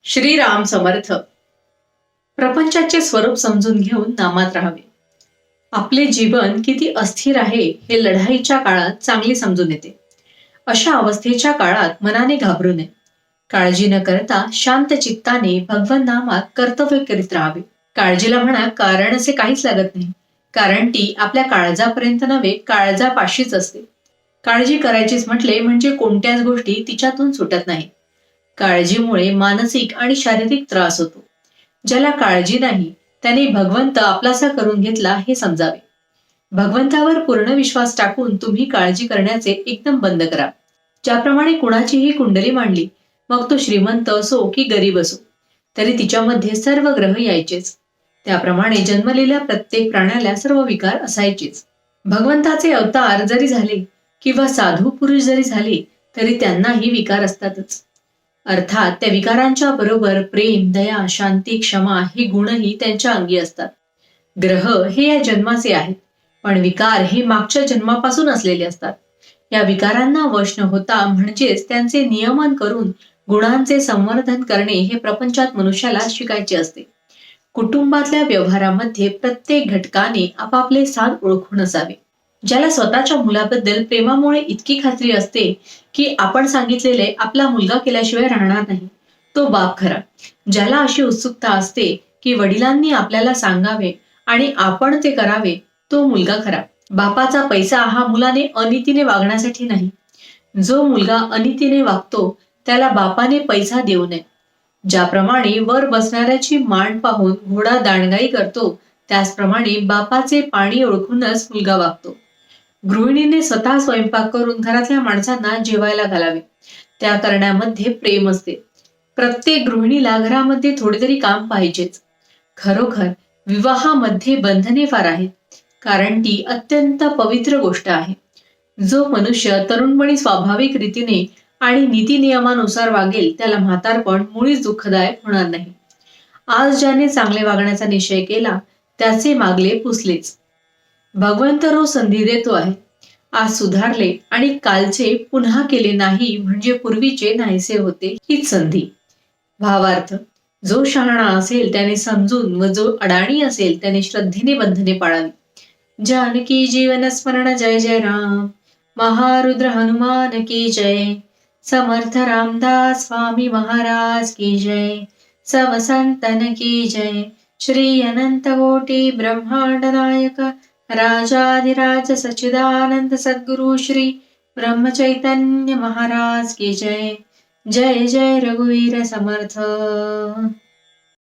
श्रीराम समर्थ. प्रपंचाचे स्वरूप समजून घेऊन नामात राहावे. आपले जीवन किती अस्थिर आहे हे लढाईच्या काळात चांगले समजून येते. अशा अवस्थेच्या काळात मनाने घाबरू नये. काळजी न करता शांत चित्ताने भगवान नामात कर्तव्य करीत राहावे. काळजीला म्हणा कारण असे काहीच लागत नाही, कारण ती आपल्या काळजापर्यंत नव्हे काळजापाशीच असते. काळजी करायचीच म्हटले म्हणजे कोणत्याच गोष्टी तिच्यातून सुटत नाही. काळजीमुळे मानसिक आणि शारीरिक त्रास होतो. ज्याला काळजी नाही त्याने भगवंत आपलासा करून घेतला हे समजावे. भगवंतावर पूर्ण विश्वास टाकून तुम्ही काळजी करण्याचे एकदम बंद करा. ज्याप्रमाणे कुणाचीही कुंडली मांडली, मग तो श्रीमंत असो की गरीब असो, तरी तिच्यामध्ये सर्व ग्रह यायचेच. त्याप्रमाणे जन्मलेल्या प्रत्येक प्राण्याला सर्व विकार असायचेच. भगवंताचे अवतार जरी झाले किंवा साधू पुरुष जरी झाले तरी त्यांनाही विकार असतातच. अर्थात त्या विकारांच्या बरोबर प्रेम, दया, शांती, क्षमा हे गुणही त्यांच्या अंगी असतात. ग्रह हे या जन्माचे आहेत, पण विकार हे मागच्या जन्मापासून असलेले असतात. या विकारांना वश न होता म्हणजेच त्यांचे नियमन करून गुणांचे संवर्धन करणे हे प्रपंचात मनुष्याला शिकायचे असते. कुटुंबातल्या व्यवहारामध्ये प्रत्येक घटकाने आपापले स्थान ओळखून असावे. ज्याला स्वतःच्या मुलाबद्दल प्रेमामुळे इतकी खात्री असते की आपण सांगितलेले आपला मुलगा केल्याशिवाय राहणार नाही, तो बाप खरा. ज्याला अशी उत्सुकता असते की वडिलांनी आपल्याला सांगावे आणि आपण ते करावे, तो मुलगा खरा. बापाचा पैसा हा मुलाने अनितीने वागण्यासाठी नाही. जो मुलगा अनितीने वागतो त्याला बापाने पैसा देऊ नये. ज्याप्रमाणे वर बसणाऱ्याची मान पाहून घोडा दांडगाई करतो, त्याचप्रमाणे बापाचे पाणी ओळखूनच मुलगा वागतो. गृहिणीने स्वतः स्वयंपाक करून घरातल्या माणसांना जेवायला घालावे. त्या करण्यामध्ये प्रेम असते. प्रत्येक गृहिणीला घरामध्ये थोडे तरी काम पाहिजेच. खरोखर विवाहामध्ये बंधने फार आहेत, कारण ती अत्यंत पवित्र गोष्ट आहे. जो मनुष्य तरुणपणी स्वाभाविक रीतीने आणि नीती नियमानुसार वागेल त्याला म्हातारपण मुळीच दुःखदायक होणार नाही. आज ज्याने चांगले वागण्याचा निश्चय केला त्याचे मागले पुसलेच. भगवंत रोज संधी देतो आहे. आज सुधारले आणि कालचे पुन्हा केले नाही म्हणजे पूर्वीचे नाहीसे होते हीच संधी. भावार्थ, जो शहाणा असेल त्याने समजून व जो अडाणी असेल त्याने श्रद्धेने बंधने पाळावी. जानकी जीवन स्मरण जय जय राम. महारुद्र हनुमान की जय. समर्थ रामदास स्वामी महाराज की जय. सब संतन की जय. श्री अनंत कोटी ब्रह्मांड नायक राजाधिराज सच्चिदानंद सद्गुरु श्री ब्रह्म चैतन्य महाराज की जय. जय जय रघुवीर समर्थ.